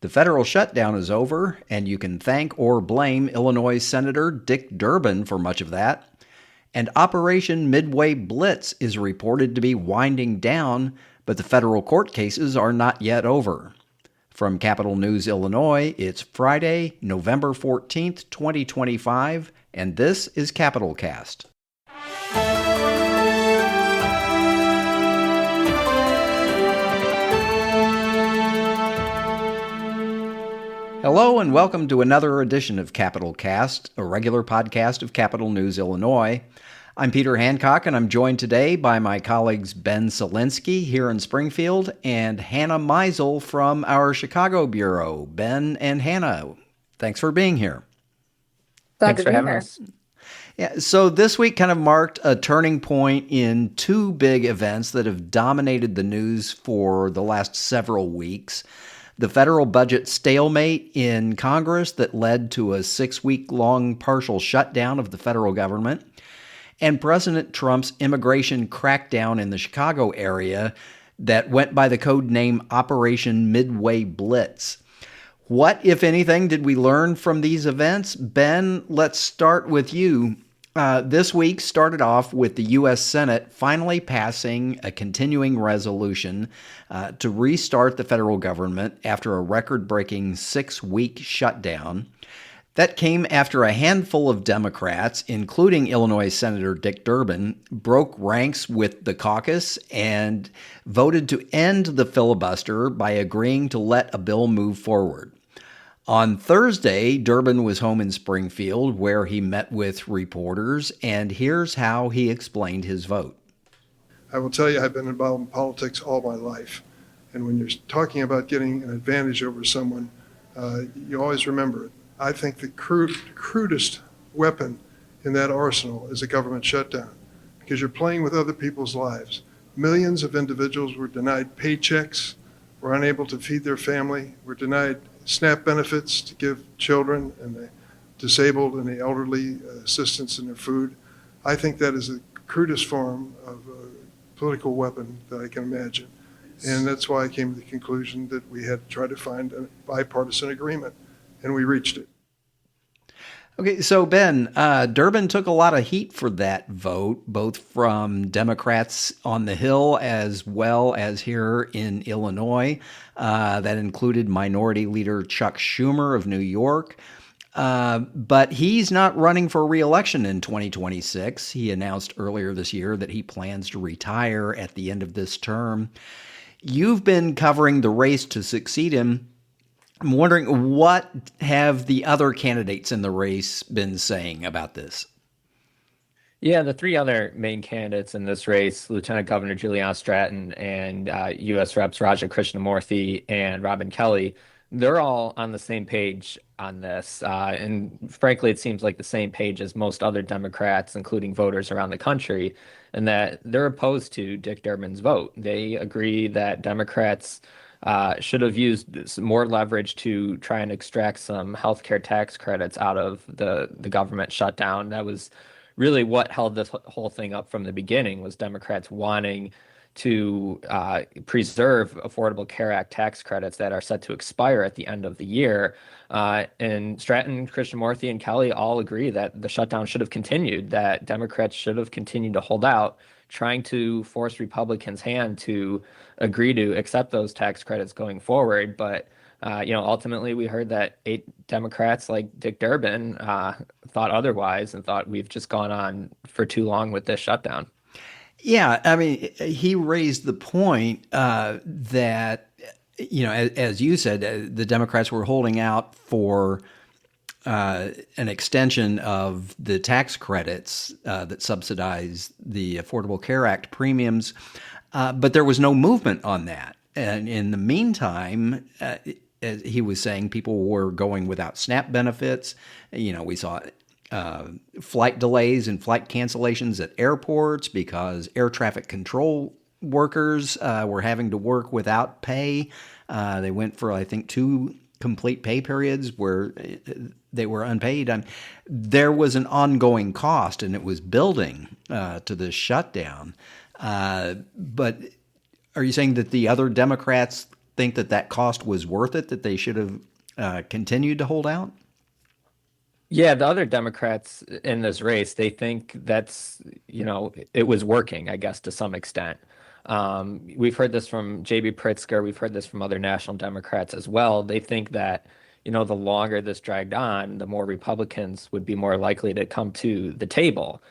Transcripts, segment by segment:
The federal shutdown is over, and you can thank or blame Illinois Senator Dick Durbin for much of that. And Operation Midway Blitz is reported to be winding down, but the federal court cases are not yet over. From Capital News, Illinois, it's Friday, November 14th, 2025, and this is Capital Cast. Hello and welcome to another edition of Capital Cast, a regular podcast of Capital News, Illinois. I'm Peter Hancock, and I'm joined today by my colleagues Ben Szalinski here in Springfield and Hannah Meisel from our Chicago bureau. Ben and Hannah, thanks for being here. Thanks for having us. Yeah, so this week kind of marked a turning point in two big events that have dominated the news for the last several weeks. The federal budget stalemate in Congress that led to a 6-week-long partial shutdown of the federal government, and President Trump's immigration crackdown in the Chicago area that went by the code name Operation Midway Blitz. What, if anything, did we learn from these events? Ben, let's start with you. This week started off with the U.S. Senate finally passing a continuing resolution to restart the federal government after a record-breaking 6-week shutdown. That came after a handful of Democrats, including Illinois Senator Dick Durbin, broke ranks with the caucus and voted to end the filibuster by agreeing to let a bill move forward. On Thursday, Durbin was home in Springfield, where he met with reporters, and here's how he explained his vote. I will tell you, I've been involved in politics all my life, and when you're talking about getting an advantage over someone, you always remember it. I think the crudest weapon in that arsenal is a government shutdown, because you're playing with other people's lives. Millions of individuals were denied paychecks, were unable to feed their family, were denied SNAP benefits to give children and the disabled and the elderly assistance in their food. I think that is the crudest form of a political weapon that I can imagine. And that's why I came to the conclusion that we had to try to find a bipartisan agreement, and we reached it. Okay, so Ben, Durbin took a lot of heat for that vote, both from Democrats on the Hill as well as here in Illinois. That included Minority Leader Chuck Schumer of New York. But he's not running for re-election in 2026. He announced earlier this year that he plans to retire at the end of this term. You've been covering the race to succeed him. I'm wondering, what have the other candidates in the race been saying about this? Yeah, the three other main candidates in this race, Lieutenant Governor Juliana Stratton and U.S. Reps Raja Krishnamurthy and Robin Kelly, they're all on the same page on this. And frankly, it seems like the same page as most other Democrats, including voters around the country, and that they're opposed to Dick Durbin's vote. They agree that Democrats should have used more leverage to try and extract some healthcare tax credits out of the government shutdown. That was really what held this whole thing up from the beginning, was Democrats wanting to preserve Affordable Care Act tax credits that are set to expire at the end of the year. And Stratton, Krishnamurthy, and Kelly all agree that the shutdown should have continued, that Democrats should have continued to hold out, trying to force Republicans' hand to agree to accept those tax credits going forward. But, ultimately we heard that 8 Democrats like Dick Durbin thought otherwise and thought we've just gone on for too long with this shutdown. Yeah, I mean, he raised the point that, as you said, the Democrats were holding out for an extension of the tax credits that subsidize the Affordable Care Act premiums, but there was no movement on that. And in the meantime, as he was saying, people were going without SNAP benefits. We saw flight delays and flight cancellations at airports because air traffic control workers were having to work without pay. They went for, I think, 2 complete pay periods where they were unpaid. There was an ongoing cost, and it was building to this shutdown. But are you saying that the other Democrats think that cost was worth it, that they should have continued to hold out? Yeah, the other Democrats in this race, they think it was working, I guess, to some extent. We've heard this from J.B. Pritzker. We've heard this from other national Democrats as well. They think that, the longer this dragged on, the more Republicans would be more likely to come to the table.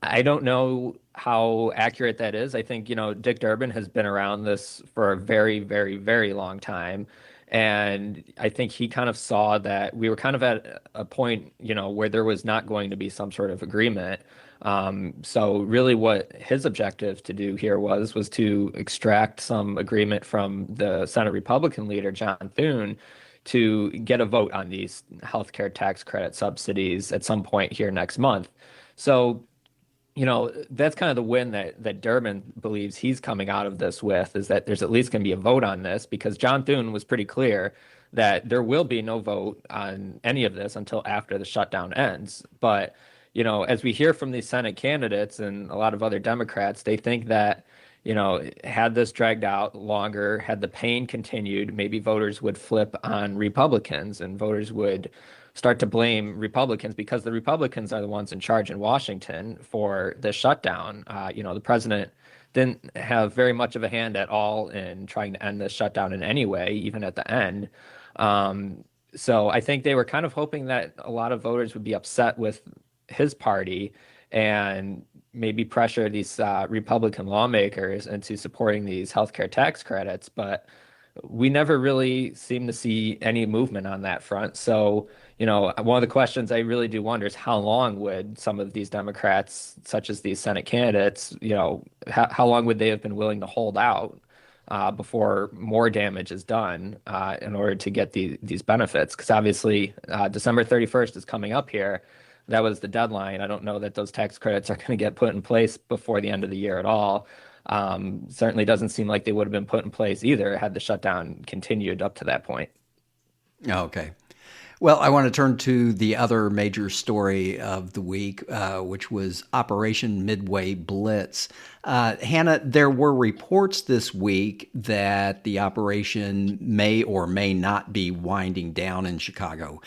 I don't know how accurate that is. I think, Dick Durbin has been around this for a very, very, very long time. And I think he kind of saw that we were kind of at a point, where there was not going to be some sort of agreement. So really what his objective to do here was to extract some agreement from the Senate Republican leader, John Thune, to get a vote on these healthcare tax credit subsidies at some point here next month. So that's kind of the win that Durbin believes he's coming out of this with, is that there's at least going to be a vote on this, because John Thune was pretty clear that there will be no vote on any of this until after the shutdown ends. But, as we hear from these Senate candidates and a lot of other Democrats, they think that, had this dragged out longer, had the pain continued, maybe voters would flip on Republicans and voters would start to blame Republicans, because the Republicans are the ones in charge in Washington for the shutdown. The president didn't have very much of a hand at all in trying to end this shutdown in any way, even at the end. So I think they were kind of hoping that a lot of voters would be upset with his party and maybe pressure these Republican lawmakers into supporting these healthcare tax credits. But we never really seem to see any movement on that front. So, one of the questions I really do wonder is how long would some of these Democrats, such as these Senate candidates, how long would they have been willing to hold out before more damage is done in order to get these benefits? Because obviously December 31st is coming up here. That was the deadline. I don't know that those tax credits are going to get put in place before the end of the year at all. Certainly doesn't seem like they would have been put in place either had the shutdown continued up to that point. Okay. Well, I want to turn to the other major story of the week, which was Operation Midway Blitz. Hannah, there were reports this week that the operation may or may not be winding down in Chicago.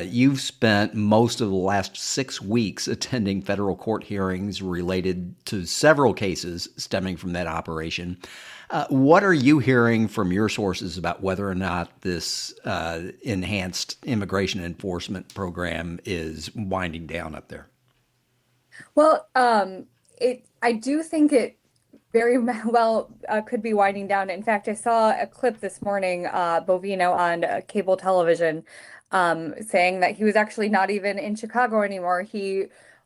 You've spent most of the last 6 weeks attending federal court hearings related to several cases stemming from that operation. What are you hearing from your sources about whether or not this enhanced immigration enforcement program is winding down up there? Well, I do think it very well could be winding down. In fact, I saw a clip this morning, Bovino on cable television, saying that he was actually not even in Chicago anymore.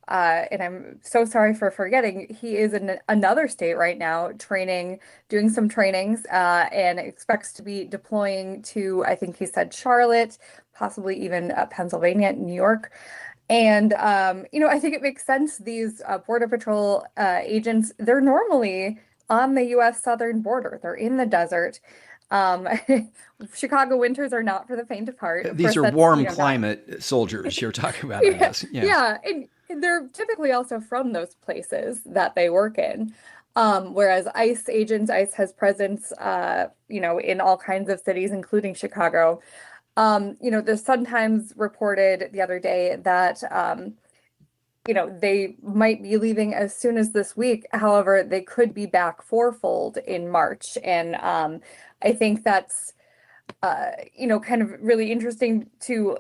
And I'm so sorry for forgetting, he is in another state right now, doing some trainings, and expects to be deploying to, I think he said Charlotte, possibly even Pennsylvania, New York. And, I think it makes sense. These Border Patrol agents, they're normally on the U.S. southern border. They're in the desert. Chicago winters are not for the faint of heart. These are warm climate soldiers you're talking about, I guess. Yeah. And they're typically also from those places that they work in. Whereas ICE has presence, in all kinds of cities, including Chicago. The Sun Times reported the other day that, they might be leaving as soon as this week. However, they could be back fourfold in March. And I think that's, kind of really interesting to,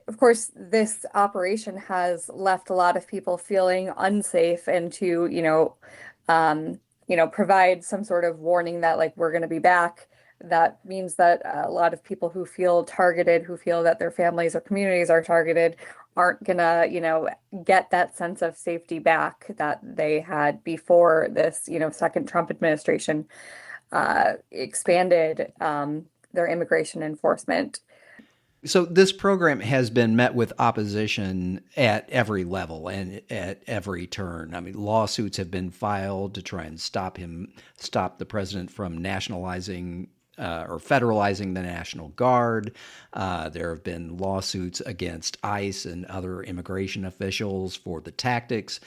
of course, this operation has left a lot of people feeling unsafe, and to, provide some sort of warning that, like, we're going to be back. That means that a lot of people who feel targeted, who feel that their families or communities are targeted, aren't gonna, get that sense of safety back that they had before this, second Trump administration expanded their immigration enforcement. So this program has been met with opposition at every level and at every turn. I mean, lawsuits have been filed to try and stop the president from nationalizing or federalizing the National Guard. There have been lawsuits against ICE and other immigration officials for the tactics.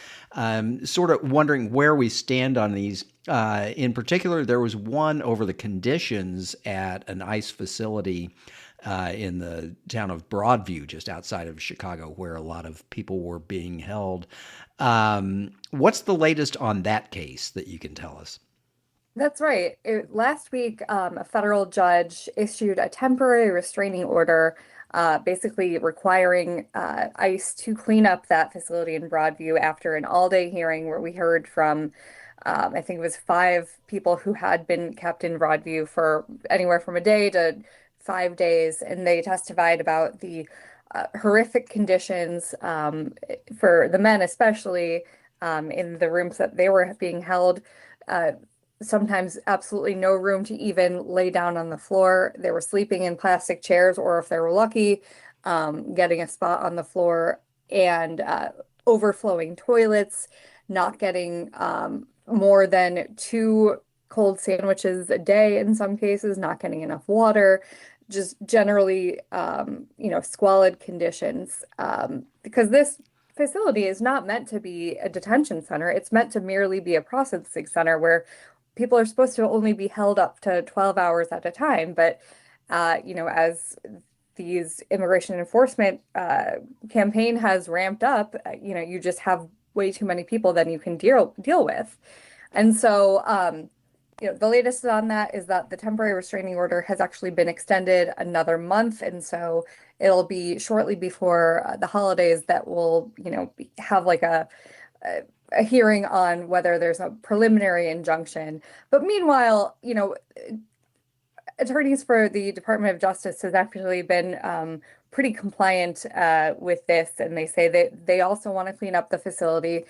Sort of wondering where we stand on these. In particular, there was one over the conditions at an ICE facility in the town of Broadview, just outside of Chicago, where a lot of people were being held. What's the latest on that case that you can tell us? That's right. Last week, a federal judge issued a temporary restraining order, basically requiring ICE to clean up that facility in Broadview after an all-day hearing where we heard from, I think it was 5 people who had been kept in Broadview for anywhere from a day to 5 days, and they testified about the horrific conditions for the men, especially in the rooms that they were being held. Sometimes absolutely no room to even lay down on the floor. They were sleeping in plastic chairs, or if they were lucky, getting a spot on the floor, and overflowing toilets, not getting more than 2 cold sandwiches a day in some cases, not getting enough water, just generally, squalid conditions. Because this facility is not meant to be a detention center. It's meant to merely be a processing center where people are supposed to only be held up to 12 hours at a time. But, as these immigration enforcement campaign has ramped up, you just have way too many people than you can deal with. And so, the latest on that is that the temporary restraining order has actually been extended another month. And so it'll be shortly before the holidays that we'll, have like a hearing on whether there's a preliminary injunction. But meanwhile, attorneys for the Department of Justice has actually been pretty compliant with this, and they say that they also want to clean up the facility.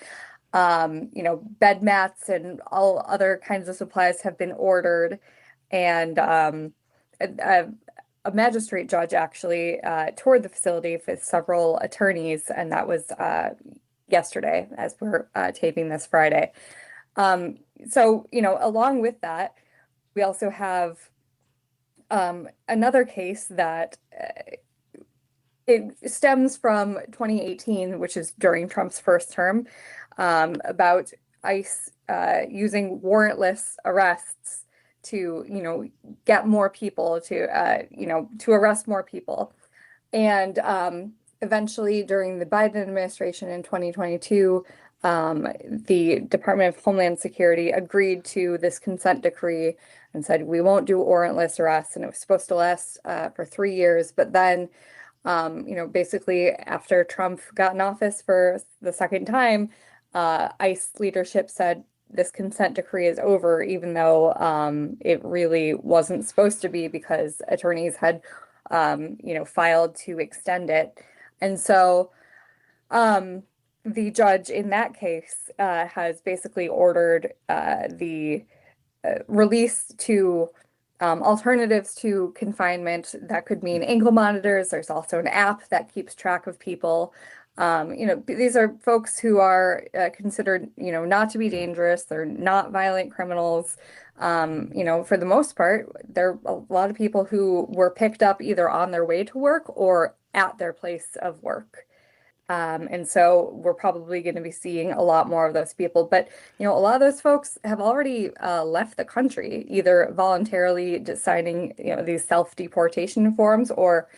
Bed mats and all other kinds of supplies have been ordered, and a magistrate judge actually toured the facility with several attorneys, and that was yesterday as we're taping this Friday. So, along with that, we also have another case that it stems from 2018, which is during Trump's first term, about ICE using warrantless arrests to, get more people to arrest more people. And eventually, during the Biden administration in 2022, the Department of Homeland Security agreed to this consent decree and said, we won't do warrantless arrests. And it was supposed to last for 3 years. But then, basically after Trump got in office for the second time, ICE leadership said this consent decree is over, even though it really wasn't supposed to be, because attorneys had, filed to extend it. And so the judge in that case has basically ordered the release to alternatives to confinement. That could mean ankle monitors. There's also an app that keeps track of people. These are folks who are considered, not to be dangerous. They're not violent criminals. For the most part, there are a lot of people who were picked up either on their way to work or at their place of work. And so we're probably going to be seeing a lot more of those people. But, a lot of those folks have already left the country, either voluntarily signing, these self-deportation forms, or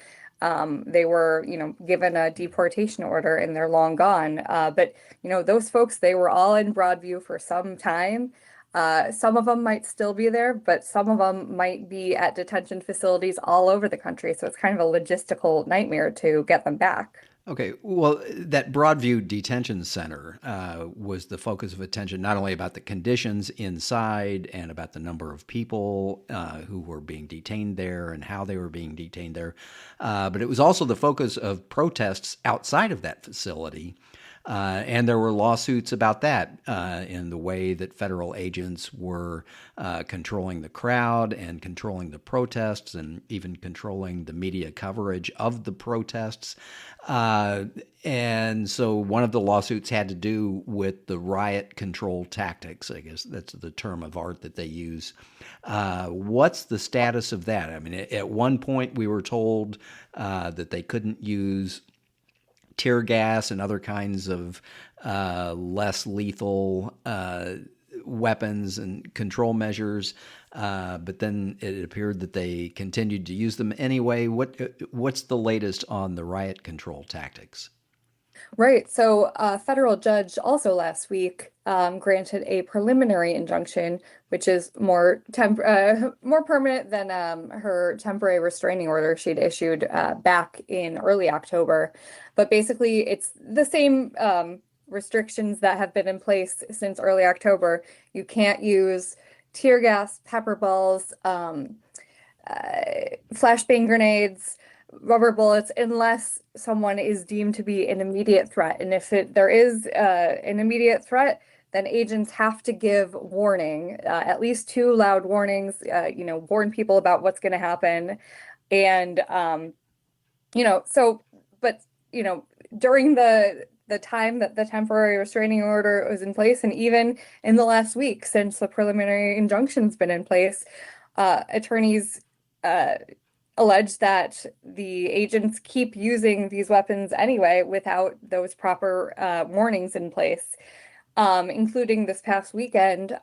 they were, given a deportation order and they're long gone. But, those folks, they were all in Broadview for some time. Some of them might still be there, but some of them might be at detention facilities all over the country. So it's kind of a logistical nightmare to get them back. Okay, well, that Broadview Detention Center was the focus of attention, not only about the conditions inside and about the number of people who were being detained there and how they were being detained there, but it was also the focus of protests outside of that facility. And there were lawsuits about that in the way that federal agents were controlling the crowd and controlling the protests and even controlling the media coverage of the protests. And so one of the lawsuits had to do with the riot control tactics. I guess that's the term of art that they use. What's the status of that? I mean, at one point we were told that they couldn't use tear gas and other kinds of less lethal weapons and control measures, but then it appeared that they continued to use them anyway. What's the latest on the riot control tactics? Right. So a federal judge also last week granted a preliminary injunction, which is more permanent than her temporary restraining order she'd issued back in early October. But basically, it's the same restrictions that have been in place since early October. You can't use tear gas, pepper balls, flashbang grenades, rubber bullets, unless someone is deemed to be an immediate threat. And if there is an immediate threat, then agents have to give warning, at least 2 loud warnings, warn people about what's going to happen. And, during the time that the temporary restraining order was in place, and even in the last week since the preliminary injunction's been in place, attorneys allege that the agents keep using these weapons anyway without those proper warnings in place, including this past weekend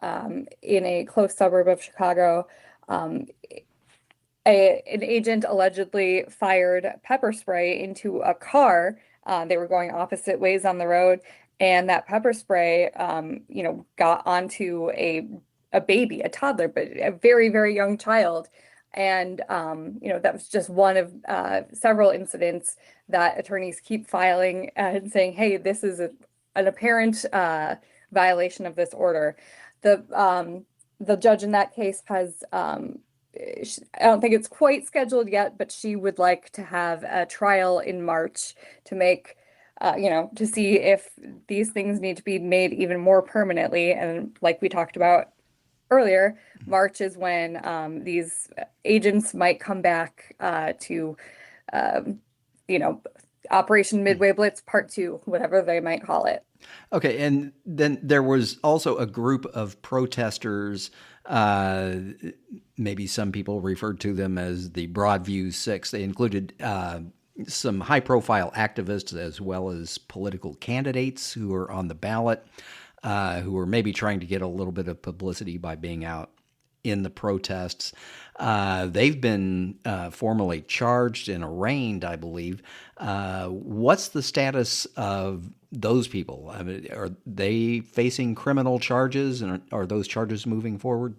in a close suburb of Chicago. An agent allegedly fired pepper spray into a car. They were going opposite ways on the road, and that pepper spray, got onto a baby, a toddler, but a very, very young child. And, that was just one of several incidents that attorneys keep filing and saying, hey, this is an apparent violation of this order. The judge in that case has, I don't think it's quite scheduled yet, but she would like to have a trial in March to make, to see if these things need to be made even more permanently. And like we talked about earlier, March is when these agents might come back to, Operation Midway Blitz Part 2, whatever they might call it. Okay, and then there was also a group of protesters, maybe some people referred to them as the Broadview Six. They included some high-profile activists as well as political candidates who are on the ballot, who are maybe trying to get a little bit of publicity by being out in the protests. They've been formally charged and arraigned, I believe. What's the status of those people? I mean, are they facing criminal charges, and are those charges moving forward?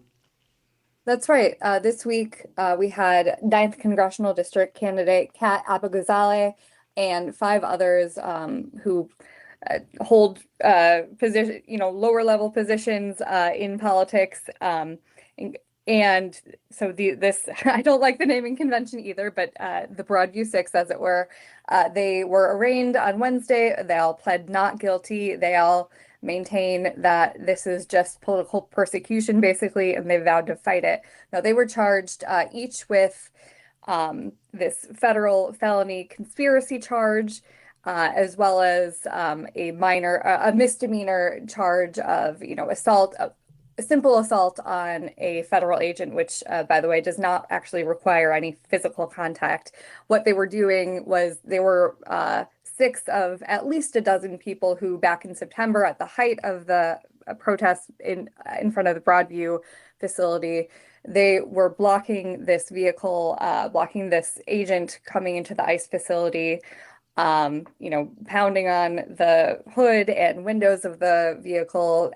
That's right. This week, we had 9th Congressional District candidate Kat Abighazaleh and 5 others who hold lower level positions in politics. And so this, I don't like the naming convention either, but the Broadview Six, as it were, they were arraigned on Wednesday. They all pled not guilty. They all maintain that this is just political persecution, basically, and they vowed to fight it. Now, they were charged each with this federal felony conspiracy charge, as well as a misdemeanor charge of, assault, a simple assault on a federal agent, which, by the way, does not actually require any physical contact. What they were doing was they were 6 of at least a dozen people who, back in September, at the height of the protests in front of the Broadview facility, they were blocking this vehicle, blocking this agent coming into the ICE facility, pounding on the hood and windows of the vehicle.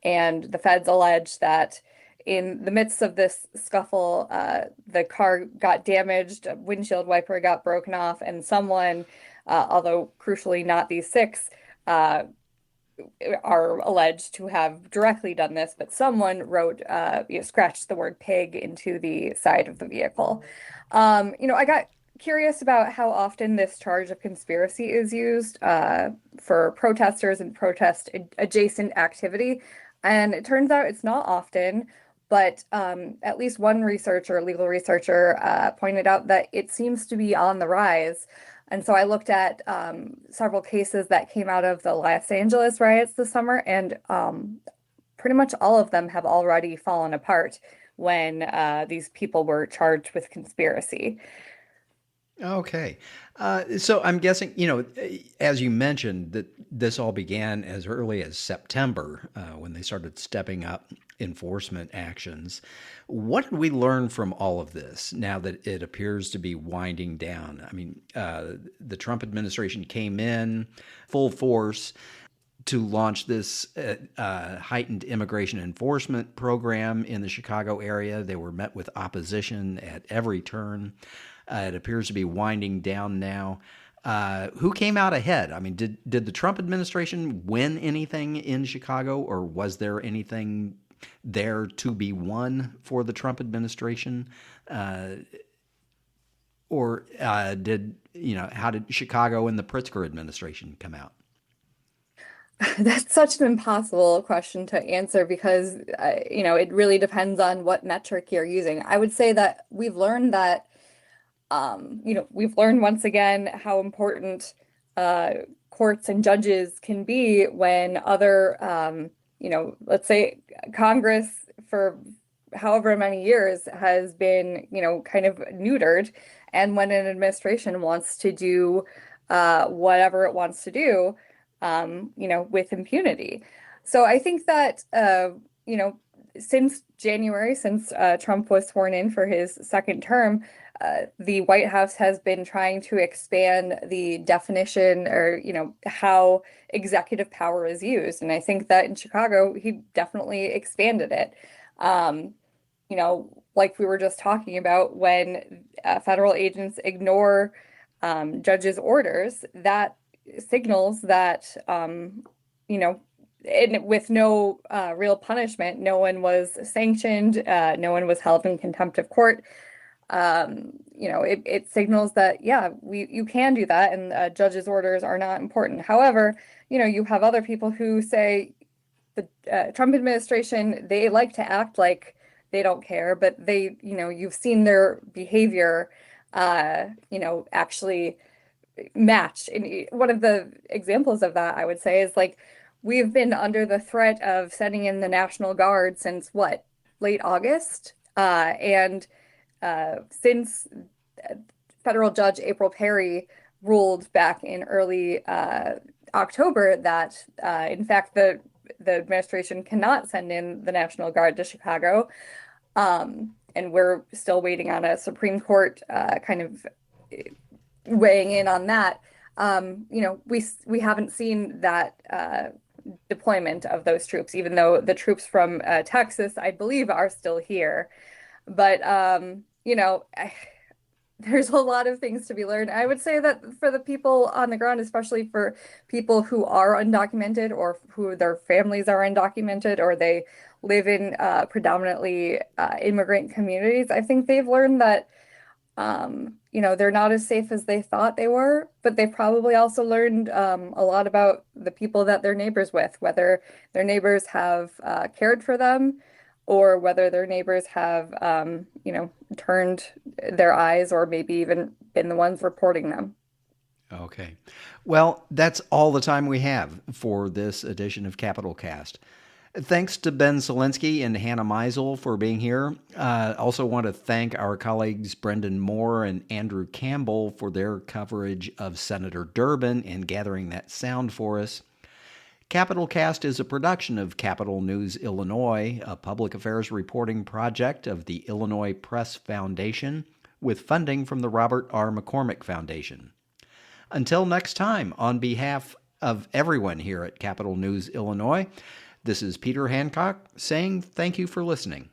And the feds allege that in the midst of this scuffle, the car got damaged, a windshield wiper got broken off, and someone, although crucially not these 6, are alleged to have directly done this, but someone scratched the word pig into the side of the vehicle. I got curious about how often this charge of conspiracy is used for protesters and protest adjacent activity. And it turns out it's not often, but at least one researcher, legal researcher, pointed out that it seems to be on the rise. And so I looked at several cases that came out of the Los Angeles riots this summer, and pretty much all of them have already fallen apart when these people were charged with conspiracy. Okay. So I'm guessing, as you mentioned, that this all began as early as September when they started stepping up enforcement actions. What did we learn from all of this now that it appears to be winding down? I mean, the Trump administration came in full force to launch this heightened immigration enforcement program in the Chicago area. They were met with opposition at every turn. It appears to be winding down now. Who came out ahead? I mean, did the Trump administration win anything in Chicago, or was there anything there to be won for the Trump administration? Or how did Chicago and the Pritzker administration come out? That's such an impossible question to answer because, it really depends on what metric you're using. I would say that we've learned that we've learned once again how important courts and judges can be when other, let's say Congress for however many years has been, kind of neutered. And when an administration wants to do whatever it wants to do, with impunity. So I think that, since January, since Trump was sworn in for his second term, the White House has been trying to expand the definition or, how executive power is used. And I think that in Chicago, he definitely expanded it. Like we were just talking about, when federal agents ignore judges' orders, that signals that, and with no real punishment, no one was sanctioned, no one was held in contempt of court. It signals that, you can do that, and judges' orders are not important. However, you have other people who say the Trump administration, they like to act like they don't care, but they, you've seen their behavior, actually matched. And one of the examples of that, I would say, is like we've been under the threat of sending in the National Guard since late August, and since federal judge April Perry ruled back in early October that in fact the administration cannot send in the National Guard to Chicago, and we're still waiting on a Supreme Court kind of weighing in on that. We haven't seen that deployment of those troops, even though the troops from Texas, I believe, are still here. But there's a lot of things to be learned. I would say that for the people on the ground, especially for people who are undocumented or who their families are undocumented or they live in predominantly immigrant communities, I think they've learned that they're not as safe as they thought they were, but they've probably also learned a lot about the people that they're neighbors with, whether their neighbors have cared for them or whether their neighbors have, turned their eyes or maybe even been the ones reporting them. Okay. Well, that's all the time we have for this edition of Capital Cast. Thanks to Ben Szalinski and Hannah Meisel for being here. Also want to thank our colleagues Brendan Moore and Andrew Campbell for their coverage of Senator Durbin and gathering that sound for us. Capital Cast is a production of Capital News Illinois, a public affairs reporting project of the Illinois Press Foundation, with funding from the Robert R. McCormick Foundation. Until next time, on behalf of everyone here at Capital News Illinois, this is Peter Hancock saying thank you for listening.